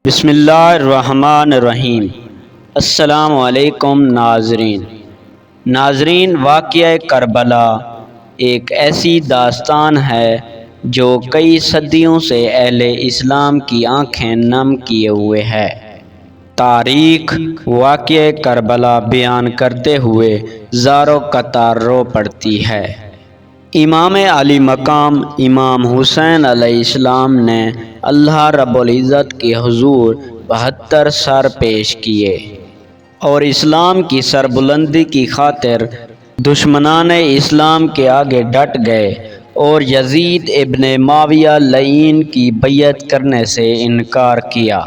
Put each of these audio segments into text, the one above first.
بسم اللہ الرحمن الرحیم۔ السلام علیکم ناظرین، واقعہ کربلا ایک ایسی داستان ہے جو کئی صدیوں سے اہل اسلام کی آنکھیں نم کیے ہوئے ہے۔ تاریخ واقعہ کربلا بیان کرتے ہوئے زاروں قطار رو پڑتی ہے۔ امام علی مقام امام حسین علیہ السلام نے اللہ رب العزت کے حضور 72 سر پیش کیے اور اسلام کی سربلندی کی خاطر دشمنان اسلام کے آگے ڈٹ گئے اور یزید ابن معاویہ لعین کی بیعت کرنے سے انکار کیا۔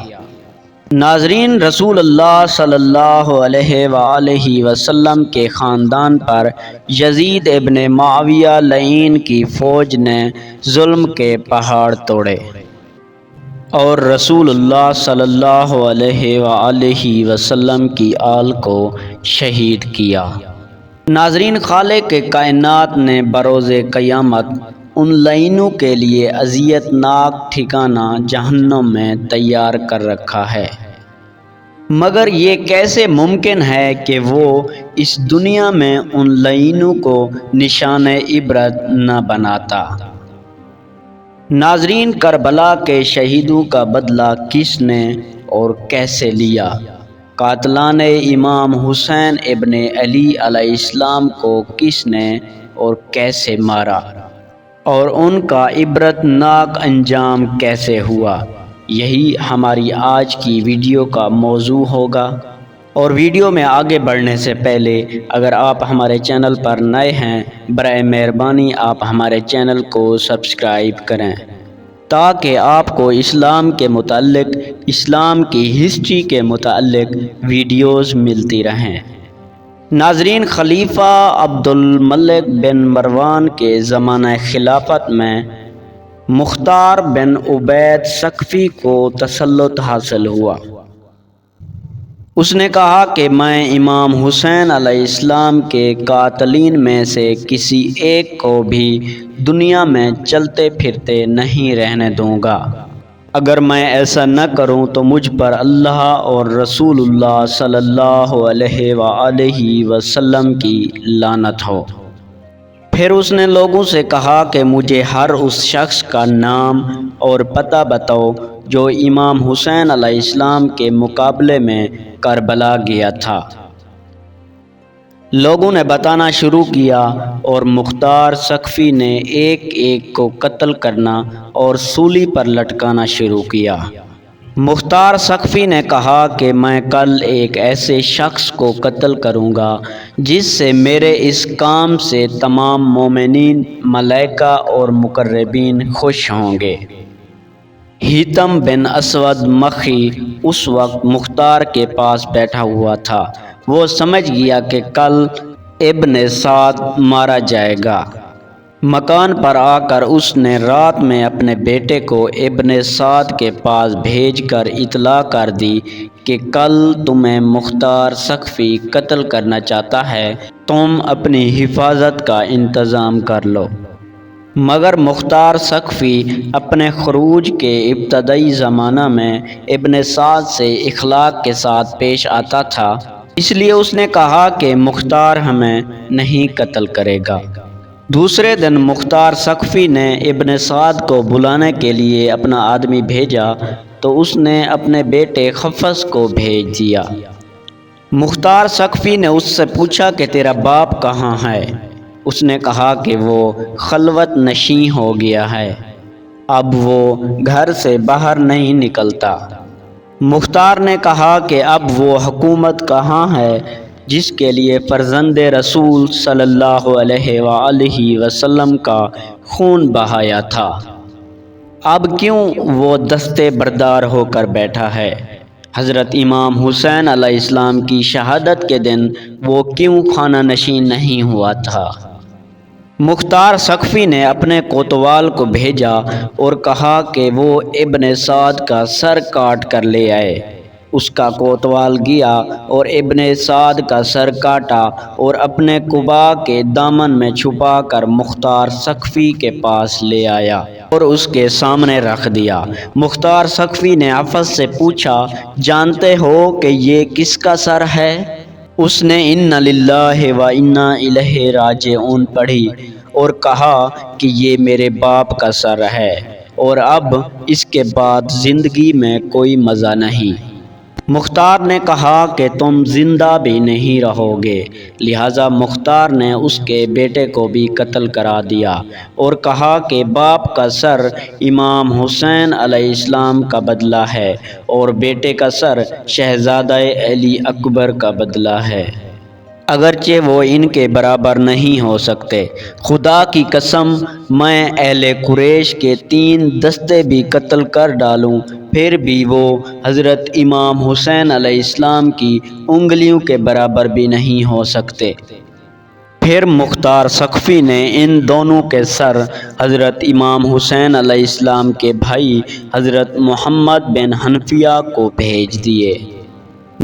ناظرین، رسول اللہ صلی اللہ علیہ وآلہ وسلم کے خاندان پر یزید ابن معاویہ لعین کی فوج نے ظلم کے پہاڑ توڑے اور رسول اللہ صلی اللہ علیہ وآلہ وسلم کی آل کو شہید کیا۔ ناظرین، خالق کائنات نے بروز قیامت ان لعینوں کے لیے اذیت ناک ٹھکانہ جہنم میں تیار کر رکھا ہے، مگر یہ کیسے ممکن ہے کہ وہ اس دنیا میں ان لعینوں کو نشان عبرت نہ بناتا؟ ناظرین، کربلا کے شہیدوں کا بدلہ کس نے اور کیسے لیا؟ قاتلان امام حسین ابن علی علیہ السلام کو کس نے اور کیسے مارا اور ان کا عبرت ناک انجام کیسے ہوا؟ یہی ہماری آج کی ویڈیو کا موضوع ہوگا۔ اور ویڈیو میں آگے بڑھنے سے پہلے اگر آپ ہمارے چینل پر نئے ہیں، برائے مہربانی آپ ہمارے چینل کو سبسکرائب کریں تاکہ آپ کو اسلام کے متعلق، اسلام کی ہسٹری کے متعلق ویڈیوز ملتی رہیں۔ ناظرین، خلیفہ عبد الملک بن مروان کے زمانہ خلافت میں مختار بن عبید ثقفی کو تسلط حاصل ہوا۔ اس نے کہا کہ میں امام حسین علیہ السلام کے قاتلین میں سے کسی ایک کو بھی دنیا میں چلتے پھرتے نہیں رہنے دوں گا۔ اگر میں ایسا نہ کروں تو مجھ پر اللہ اور رسول اللہ صلی اللہ علیہ وآلہ وسلم کی لعنت ہو۔ پھر اس نے لوگوں سے کہا کہ مجھے ہر اس شخص کا نام اور پتہ بتاؤ جو امام حسین علیہ السلام کے مقابلے میں کربلا گیا تھا۔ لوگوں نے بتانا شروع کیا اور مختار ثقفی نے ایک ایک کو قتل کرنا اور سولی پر لٹکانا شروع کیا۔ مختار ثقفی نے کہا کہ میں کل ایک ایسے شخص کو قتل کروں گا جس سے میرے اس کام سے تمام مومنین، ملائکہ اور مقربین خوش ہوں گے۔ حیثم بن اسود مخی اس وقت مختار کے پاس بیٹھا ہوا تھا۔ وہ سمجھ گیا کہ کل ابن سعد مارا جائے گا۔ مکان پر آ کر اس نے رات میں اپنے بیٹے کو ابن سعد کے پاس بھیج کر اطلاع کر دی کہ کل تمہیں مختار ثقفی قتل کرنا چاہتا ہے، تم اپنی حفاظت کا انتظام کر لو۔ مگر مختار ثقفی اپنے خروج کے ابتدائی زمانہ میں ابن سعد سے اخلاق کے ساتھ پیش آتا تھا، اس لیے اس نے کہا کہ مختار ہمیں نہیں قتل کرے گا۔ دوسرے دن مختار ثقفی نے ابن سعد کو بلانے کے لیے اپنا آدمی بھیجا تو اس نے اپنے بیٹے حفص کو بھیج دیا۔ مختار ثقفی نے اس سے پوچھا کہ تیرا باپ کہاں ہے؟ اس نے کہا کہ وہ خلوت نشیں ہو گیا ہے، اب وہ گھر سے باہر نہیں نکلتا۔ مختار نے کہا کہ اب وہ حکومت کہاں ہے جس کے لیے فرزند رسول صلی اللہ علیہ وآلہ وسلم کا خون بہایا تھا؟ اب کیوں وہ دستے بردار ہو کر بیٹھا ہے؟ حضرت امام حسین علیہ السلام کی شہادت کے دن وہ کیوں خانہ نشین نہیں ہوا تھا؟ مختار ثقفی نے اپنے کوتوال کو بھیجا اور کہا کہ وہ ابن سعد کا سر کاٹ کر لے آئے۔ اس کا کوتوال گیا اور ابن سعد کا سر کاٹا اور اپنے قبا کے دامن میں چھپا کر مختار ثقفی کے پاس لے آیا اور اس کے سامنے رکھ دیا۔ مختار ثقفی نے حفص سے پوچھا، جانتے ہو کہ یہ کس کا سر ہے؟ اس نے اِنَّ لِلَّهِ وَإِنَّا إِلَيْهِ رَاجِعُونَ پڑھی اور کہا کہ یہ میرے باپ کا سر ہے اور اب اس کے بعد زندگی میں کوئی مزہ نہیں۔ مختار نے کہا کہ تم زندہ بھی نہیں رہو گے، لہٰذا مختار نے اس کے بیٹے کو بھی قتل کرا دیا اور کہا کہ باپ کا سر امام حسین علیہ السلام کا بدلہ ہے اور بیٹے کا سر شہزادہ علی اکبر کا بدلہ ہے، اگرچہ وہ ان کے برابر نہیں ہو سکتے۔ خدا کی قسم، میں اہل قریش کے 3 دستے بھی قتل کر ڈالوں پھر بھی وہ حضرت امام حسین علیہ السلام کی انگلیوں کے برابر بھی نہیں ہو سکتے۔ پھر مختار ثقفی نے ان دونوں کے سر حضرت امام حسین علیہ السلام کے بھائی حضرت محمد بن حنفیہ کو بھیج دیے۔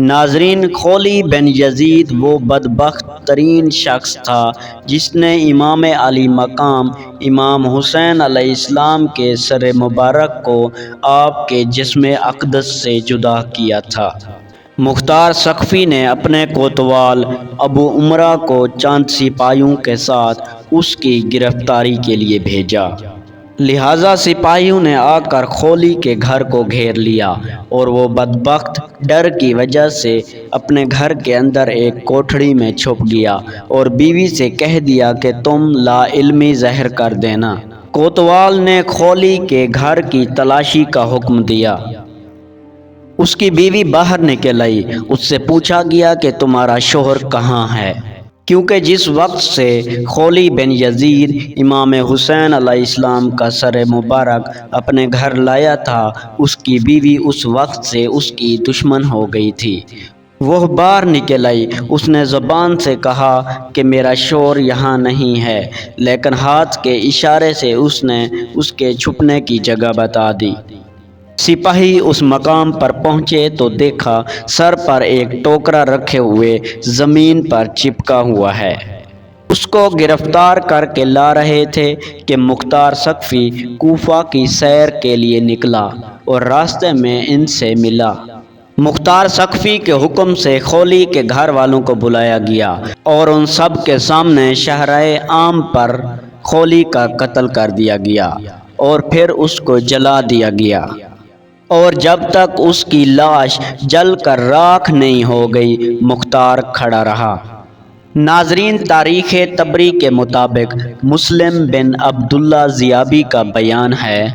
ناظرین، خولی بن یزید وہ بدبخت ترین شخص تھا جس نے امام علی مقام امام حسین علیہ السلام کے سر مبارک کو آپ کے جسم اقدس سے جدا کیا تھا۔ مختار ثقفی نے اپنے کوتوال ابو عمرہ کو چند سپاہیوں کے ساتھ اس کی گرفتاری کے لیے بھیجا، لہٰذا سپاہیوں نے آ کر خولی کے گھر کو گھیر لیا اور وہ بدبخت ڈر کی وجہ سے اپنے گھر کے اندر ایک کوٹھڑی میں چھپ گیا اور بیوی سے کہہ دیا کہ تم لا علمی ظاہر کر دینا۔ کوتوال نے خولی کے گھر کی تلاشی کا حکم دیا۔ اس کی بیوی باہر نکل آئی، اس سے پوچھا گیا کہ تمہارا شوہر کہاں ہے؟ کیونکہ جس وقت سے خولی بن یزید امام حسین علیہ السلام کا سر مبارک اپنے گھر لایا تھا، اس کی بیوی اس وقت سے اس کی دشمن ہو گئی تھی۔ وہ باہر نکل آئی، اس نے زبان سے کہا کہ میرا شوہر یہاں نہیں ہے، لیکن ہاتھ کے اشارے سے اس نے اس کے چھپنے کی جگہ بتا دی۔ سپاہی اس مقام پر پہنچے تو دیکھا سر پر ایک ٹوکرا رکھے ہوئے زمین پر چپکا ہوا ہے۔ اس کو گرفتار کر کے لا رہے تھے کہ مختار ثقفی کوفہ کی سیر کے لیے نکلا اور راستے میں ان سے ملا۔ مختار ثقفی کے حکم سے خولی کے گھر والوں کو بلایا گیا اور ان سب کے سامنے شاہراہ عام پر خولی کا قتل کر دیا گیا اور پھر اس کو جلا دیا گیا، اور جب تک اس کی لاش جل کر راکھ نہیں ہو گئی مختار کھڑا رہا۔ ناظرین، تاریخ طبری کے مطابق مسلم بن عبداللہ ضیابی کا بیان ہے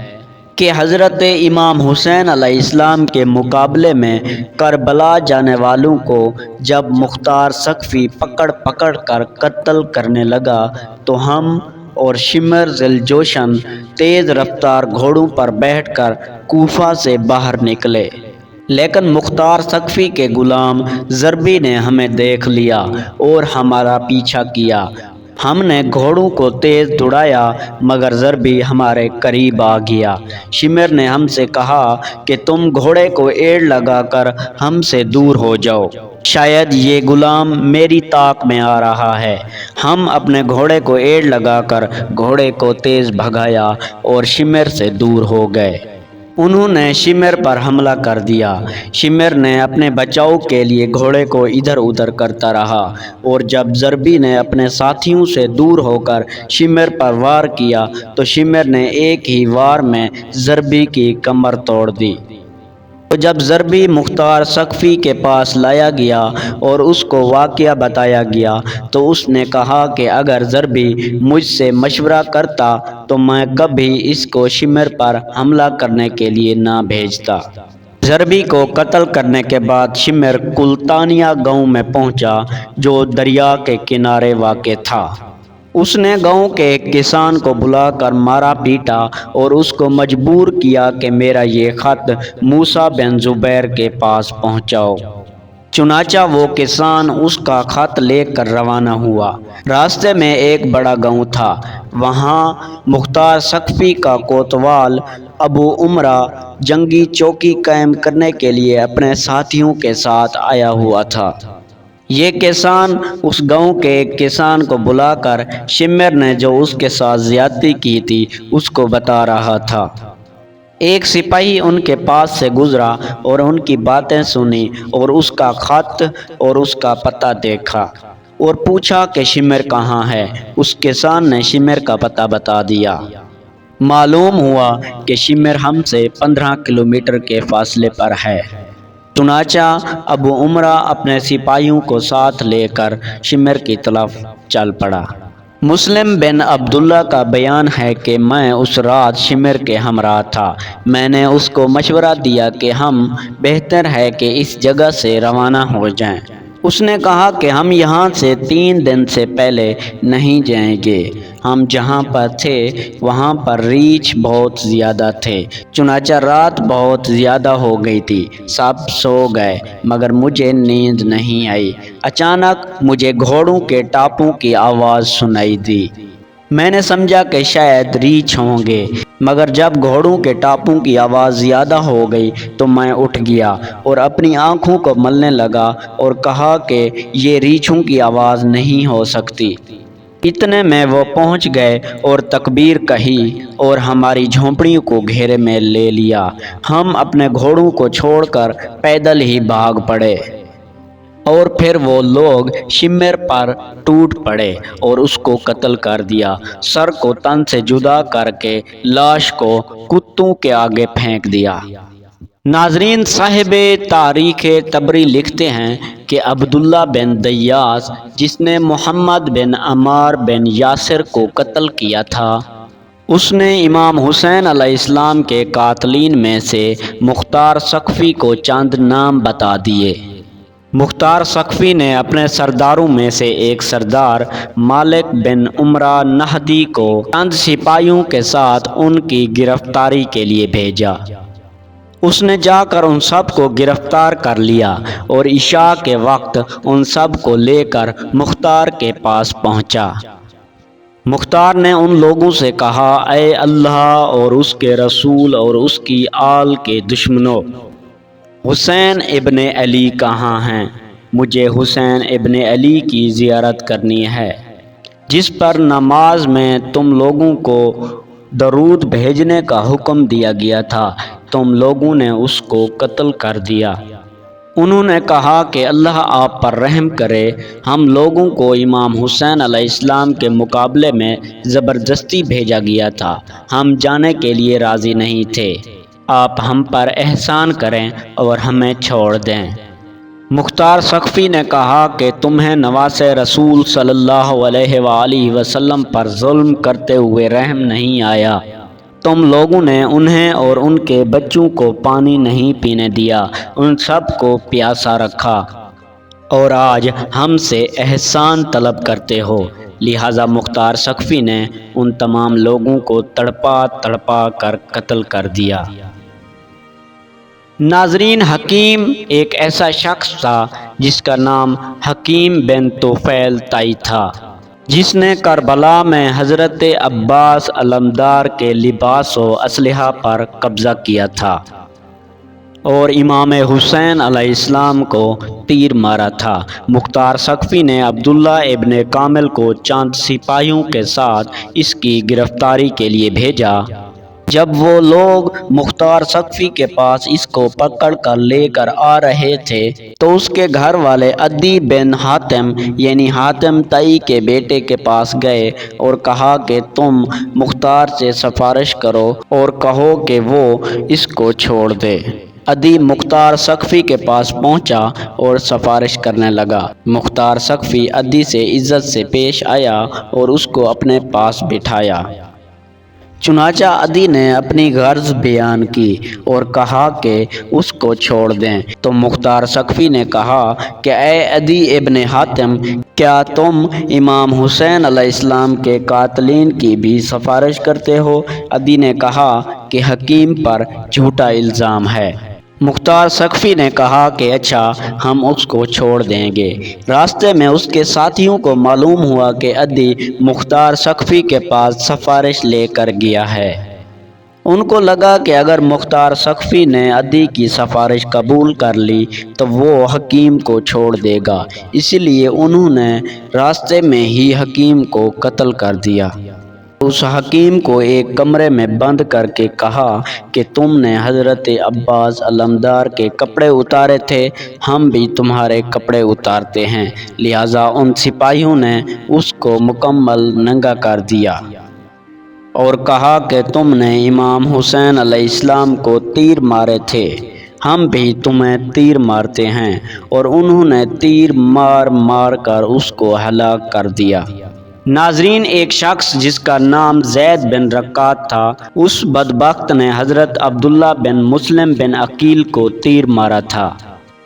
کہ حضرت امام حسین علیہ السلام کے مقابلے میں کربلا جانے والوں کو جب مختار ثقفی پکڑ پکڑ کر قتل کرنے لگا تو ہم اور شمر ذیل جوشن تیز رفتار گھوڑوں پر بیٹھ کر کوفہ سے باہر نکلے، لیکن مختار ثقفی کے غلام ضربی نے ہمیں دیکھ لیا اور ہمارا پیچھا کیا۔ ہم نے گھوڑوں کو تیز دوڑایا مگر ضربی ہمارے قریب آ گیا۔ شمر نے ہم سے کہا کہ تم گھوڑے کو ایڑ لگا کر ہم سے دور ہو جاؤ، شاید یہ غلام میری طاق میں آ رہا ہے۔ ہم اپنے گھوڑے کو ایڑ لگا کر گھوڑے کو تیز بھگایا اور شمر سے دور ہو گئے۔ انہوں نے شمر پر حملہ کر دیا۔ شمر نے اپنے بچاؤ کے لیے گھوڑے کو ادھر ادھر کرتا رہا اور جب ضربی نے اپنے ساتھیوں سے دور ہو کر شمر پر وار کیا تو شمر نے ایک ہی وار میں ضربی کی کمر توڑ دی۔ جب ضربی مختار ثقفی کے پاس لایا گیا اور اس کو واقعہ بتایا گیا تو اس نے کہا کہ اگر ضربی مجھ سے مشورہ کرتا تو میں کبھی اس کو شمر پر حملہ کرنے کے لیے نہ بھیجتا۔ ضربی کو قتل کرنے کے بعد شمر کلتانیہ گاؤں میں پہنچا جو دریا کے کنارے واقع تھا۔ اس نے گاؤں کے ایک کسان کو بلا کر مارا پیٹا اور اس کو مجبور کیا کہ میرا یہ خط موسیٰ بن زبیر کے پاس پہنچاؤ۔ چنانچہ وہ کسان اس کا خط لے کر روانہ ہوا۔ راستے میں ایک بڑا گاؤں تھا، وہاں مختار ثقفی کا کوتوال ابو عمرہ جنگی چوکی قائم کرنے کے لیے اپنے ساتھیوں کے ساتھ آیا ہوا تھا۔ یہ کسان اس گاؤں کے ایک کسان کو بلا کر شمر نے جو اس کے ساتھ زیادتی کی تھی اس کو بتا رہا تھا۔ ایک سپاہی ان کے پاس سے گزرا اور ان کی باتیں سنی اور اس کا خط اور اس کا پتہ دیکھا اور پوچھا کہ شمر کہاں ہے۔ اس کسان نے شمر کا پتہ بتا دیا۔ معلوم ہوا کہ شمر ہم سے 15 کلومیٹر کے فاصلے پر ہے۔ چنانچہ ابو عمرہ اپنے سپاہیوں کو ساتھ لے کر شمر کی طرف چل پڑا۔ مسلم بن عبداللہ کا بیان ہے کہ میں اس رات شمر کے ہمراہ تھا۔ میں نے اس کو مشورہ دیا کہ ہم بہتر ہے کہ اس جگہ سے روانہ ہو جائیں۔ اس نے کہا کہ ہم یہاں سے 3 دن سے پہلے نہیں جائیں گے۔ ہم جہاں پر تھے وہاں پر ریچھ بہت زیادہ تھے، چنانچہ رات بہت زیادہ ہو گئی تھی۔ سب سو گئے مگر مجھے نیند نہیں آئی۔ اچانک مجھے گھوڑوں کے ٹاپوں کی آواز سنائی دی۔ میں نے سمجھا کہ شاید ریچھ ہوں گے، مگر جب گھوڑوں کے ٹاپوں کی آواز زیادہ ہو گئی تو میں اٹھ گیا اور اپنی آنکھوں کو ملنے لگا اور کہا کہ یہ ریچھوں کی آواز نہیں ہو سکتی۔ اتنے میں وہ پہنچ گئے اور تکبیر کہی اور ہماری جھونپڑیوں کو گھیرے میں لے لیا۔ ہم اپنے گھوڑوں کو چھوڑ کر پیدل ہی بھاگ پڑے اور پھر وہ لوگ شمر پر ٹوٹ پڑے اور اس کو قتل کر دیا۔ سر کو تن سے جدا کر کے لاش کو کتوں کے آگے پھینک دیا۔ ناظرین، صاحب تاریخ طبری لکھتے ہیں کہ عبداللہ بن دیاس جس نے محمد بن عمار بن یاسر کو قتل کیا تھا، اس نے امام حسین علیہ السلام کے قاتلین میں سے مختار ثقفی کو چند نام بتا دیے۔ مختار ثقفی نے اپنے سرداروں میں سے ایک سردار مالک بن عمرہ نہدی کو چند سپاہیوں کے ساتھ ان کی گرفتاری کے لیے بھیجا۔ اس نے جا کر ان سب کو گرفتار کر لیا اور عشاء کے وقت ان سب کو لے کر مختار کے پاس پہنچا۔ مختار نے ان لوگوں سے کہا، اے اللہ اور اس کے رسول اور اس کی آل کے دشمنوں، حسین ابن علی کہاں ہیں؟ مجھے حسین ابن علی کی زیارت کرنی ہے، جس پر نماز میں تم لوگوں کو درود بھیجنے کا حکم دیا گیا تھا، تم لوگوں نے اس کو قتل کر دیا۔ انہوں نے کہا کہ اللہ آپ پر رحم کرے، ہم لوگوں کو امام حسین علیہ السلام کے مقابلے میں زبردستی بھیجا گیا تھا، ہم جانے کے لیے راضی نہیں تھے، آپ ہم پر احسان کریں اور ہمیں چھوڑ دیں۔ مختار ثقفی نے کہا کہ تمہیں نواسے رسول صلی اللہ علیہ وآلہ وسلم پر ظلم کرتے ہوئے رحم نہیں آیا۔ تم لوگوں نے انہیں اور ان کے بچوں کو پانی نہیں پینے دیا، ان سب کو پیاسا رکھا، اور آج ہم سے احسان طلب کرتے ہو۔ لہٰذا مختار ثقفی نے ان تمام لوگوں کو تڑپا تڑپا کر قتل کر دیا۔ ناظرین، حکیم ایک ایسا شخص تھا جس کا نام حکیم بن طفیل طائی تھا، جس نے کربلا میں حضرت عباس علمدار کے لباس و اسلحہ پر قبضہ کیا تھا اور امام حسین علیہ السلام کو تیر مارا تھا۔ مختار ثقفی نے عبداللہ ابن کامل کو چند سپاہیوں کے ساتھ اس کی گرفتاری کے لیے بھیجا۔ جب وہ لوگ مختار ثقفی کے پاس اس کو پکڑ کر لے کر آ رہے تھے تو اس کے گھر والے عدی بن حاتم یعنی حاتم طائی کے بیٹے کے پاس گئے اور کہا کہ تم مختار سے سفارش کرو اور کہو کہ وہ اس کو چھوڑ دے۔ عدی مختار ثقفی کے پاس پہنچا اور سفارش کرنے لگا۔ مختار ثقفی عدی سے عزت سے پیش آیا اور اس کو اپنے پاس بٹھایا۔ چنانچہ عدی نے اپنی غرض بیان کی اور کہا کہ اس کو چھوڑ دیں، تو مختار ثقفی نے کہا کہ اے عدی ابن حاتم، کیا تم امام حسین علیہ السلام کے قاتلین کی بھی سفارش کرتے ہو؟ عدی نے کہا کہ حکیم پر جھوٹا الزام ہے۔ مختار ثقفی نے کہا کہ اچھا، ہم اس کو چھوڑ دیں گے۔ راستے میں اس کے ساتھیوں کو معلوم ہوا کہ عدی مختار ثقفی کے پاس سفارش لے کر گیا ہے۔ ان کو لگا کہ اگر مختار سقفی نے عدی کی سفارش قبول کر لی تو وہ حکیم کو چھوڑ دے گا، اسی لیے انہوں نے راستے میں ہی حکیم کو قتل کر دیا۔ اس حکیم کو ایک کمرے میں بند کر کے کہا کہ تم نے حضرت عباس علمدار کے کپڑے اتارے تھے، ہم بھی تمہارے کپڑے اتارتے ہیں۔ لہٰذا ان سپاہیوں نے اس کو مکمل ننگا کر دیا اور کہا کہ تم نے امام حسین علیہ السلام کو تیر مارے تھے، ہم بھی تمہیں تیر مارتے ہیں، اور انہوں نے تیر مار مار کر اس کو ہلاک کر دیا۔ ناظرین، ایک شخص جس کا نام زید بن رکات تھا، اس بدبخت نے حضرت عبداللہ بن مسلم بن عقیل کو تیر مارا تھا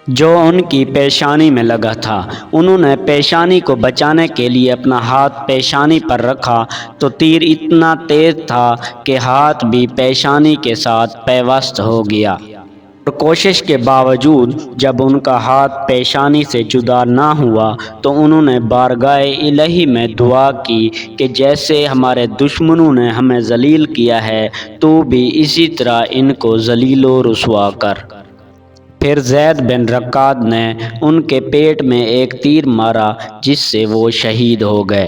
جو ان کی پیشانی میں لگا تھا۔ انہوں نے پیشانی کو بچانے کے لیے اپنا ہاتھ پیشانی پر رکھا تو تیر اتنا تیز تھا کہ ہاتھ بھی پیشانی کے ساتھ پیوست ہو گیا، اور کوشش کے باوجود جب ان کا ہاتھ پیشانی سے جدا نہ ہوا تو انہوں نے بارگاہ الہی میں دعا کی کہ جیسے ہمارے دشمنوں نے ہمیں ذلیل کیا ہے تو بھی اسی طرح ان کو ذلیل و رسوا کر۔ پھر زید بن رکات نے ان کے پیٹ میں ایک تیر مارا جس سے وہ شہید ہو گئے۔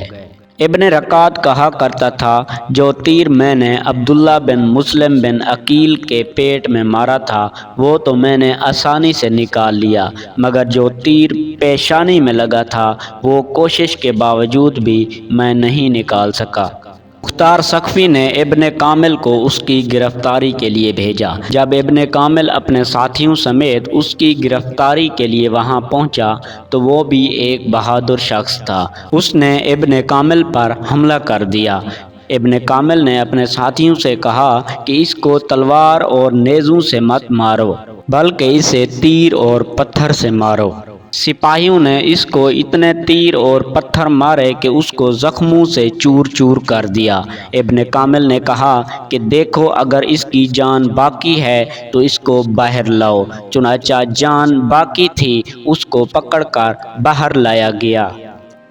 ابن رکات کہا کرتا تھا، جو تیر میں نے عبداللہ بن مسلم بن عقیل کے پیٹ میں مارا تھا وہ تو میں نے آسانی سے نکال لیا، مگر جو تیر پیشانی میں لگا تھا وہ کوشش کے باوجود بھی میں نہیں نکال سکا۔ مختار سقفی نے ابن کامل کو اس کی گرفتاری کے لیے بھیجا۔ جب ابن کامل اپنے ساتھیوں سمیت اس کی گرفتاری کے لیے وہاں پہنچا تو وہ بھی ایک بہادر شخص تھا۔ اس نے ابن کامل پر حملہ کر دیا۔ ابن کامل نے اپنے ساتھیوں سے کہا کہ اس کو تلوار اور نیزوں سے مت مارو بلکہ اسے تیر اور پتھر سے مارو۔ سپاہیوں نے اس کو اتنے تیر اور پتھر مارے کہ اس کو زخموں سے چور چور کر دیا۔ ابن کامل نے کہا کہ دیکھو، اگر اس کی جان باقی ہے تو اس کو باہر لاؤ۔ چنانچہ جان باقی تھی، اس کو پکڑ کر باہر لایا گیا۔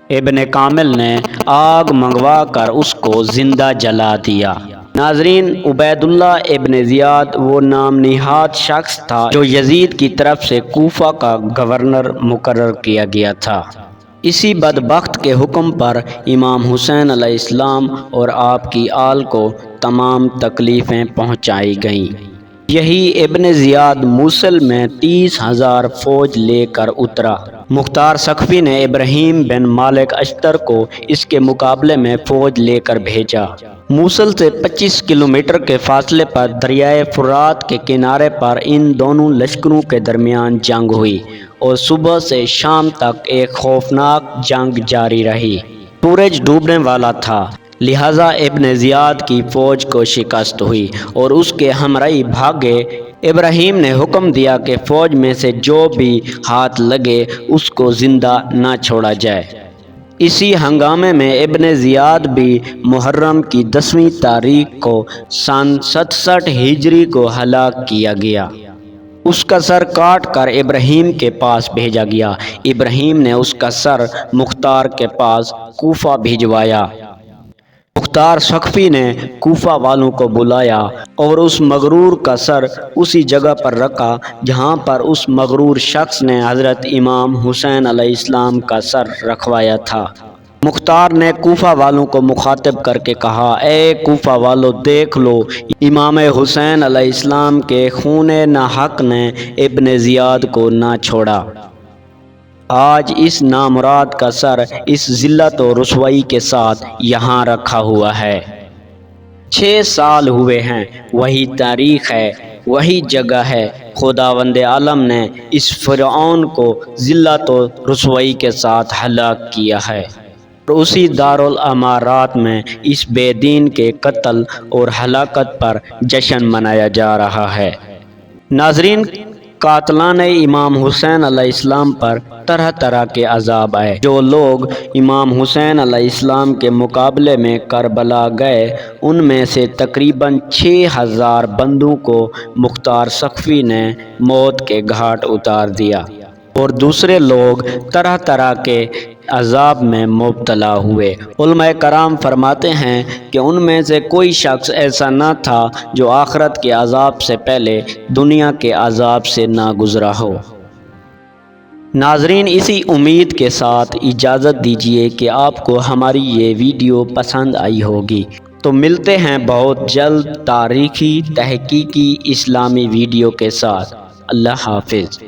ابن کامل نے آگ منگوا کر اس کو زندہ جلا دیا۔ ناظرین، عبید اللہ ابن زیاد وہ نام نہاد شخص تھا جو یزید کی طرف سے کوفہ کا گورنر مقرر کیا گیا تھا۔ اسی بدبخت کے حکم پر امام حسین علیہ السلام اور آپ کی آل کو تمام تکلیفیں پہنچائی گئیں۔ یہی ابن زیاد موصل میں 30,000 فوج لے کر اترا۔ مختار سقفی نے ابراہیم بن مالک اشتر کو اس کے مقابلے میں فوج لے کر بھیجا۔ موصل سے 25 کلومیٹر کے فاصلے پر دریائے فرات کے کنارے پر ان دونوں لشکروں کے درمیان جنگ ہوئی اور صبح سے شام تک ایک خوفناک جنگ جاری رہی۔ سورج ڈوبنے والا تھا، لہٰذا ابن زیاد کی فوج کو شکست ہوئی اور اس کے ہمراہی بھاگے۔ ابراہیم نے حکم دیا کہ فوج میں سے جو بھی ہاتھ لگے اس کو زندہ نہ چھوڑا جائے۔ اسی ہنگامے میں ابن زیاد بھی محرم کی 10ویں تاریخ کو سن 67 ہجری کو ہلاک کیا گیا۔ اس کا سر کاٹ کر ابراہیم کے پاس بھیجا گیا۔ ابراہیم نے اس کا سر مختار کے پاس کوفہ بھجوایا۔ مختار سقفی نے کوفہ والوں کو بلایا اور اس مغرور کا سر اسی جگہ پر رکھا جہاں پر اس مغرور شخص نے حضرت امام حسین علیہ السلام کا سر رکھوایا تھا۔ مختار نے کوفہ والوں کو مخاطب کر کے کہا، اے کوفہ والو، دیکھ لو، امام حسین علیہ السلام کے خون ناحق نے ابن زیاد کو نہ چھوڑا۔ آج اس نامراد کا سر اس ذلت و رسوائی کے ساتھ یہاں رکھا ہوا ہے۔ 6 سال ہوئے ہیں، وہی تاریخ ہے، وہی جگہ ہے۔ خداوند عالم نے اس فرعون کو ذلت و رسوائی کے ساتھ ہلاک کیا ہے، اور اسی دارالامارات میں اس بے دین کے قتل اور ہلاکت پر جشن منایا جا رہا ہے۔ ناظرین، قاتلان امام حسین علیہ السلام پر طرح طرح کے عذاب آئے۔ جو لوگ امام حسین علیہ السلام کے مقابلے میں کربلا گئے ان میں سے تقریباً 6,000 بندوں کو مختار سقفی نے موت کے گھاٹ اتار دیا۔ اور دوسرے لوگ طرح طرح کے عذاب میں مبتلا ہوئے۔ علماء کرام فرماتے ہیں کہ ان میں سے کوئی شخص ایسا نہ تھا جو آخرت کے عذاب سے پہلے دنیا کے عذاب سے نہ گزرا ہو۔ ناظرین، اسی امید کے ساتھ اجازت دیجیے کہ آپ کو ہماری یہ ویڈیو پسند آئی ہوگی۔ تو ملتے ہیں بہت جلد تاریخی تحقیقی اسلامی ویڈیو کے ساتھ۔ اللہ حافظ۔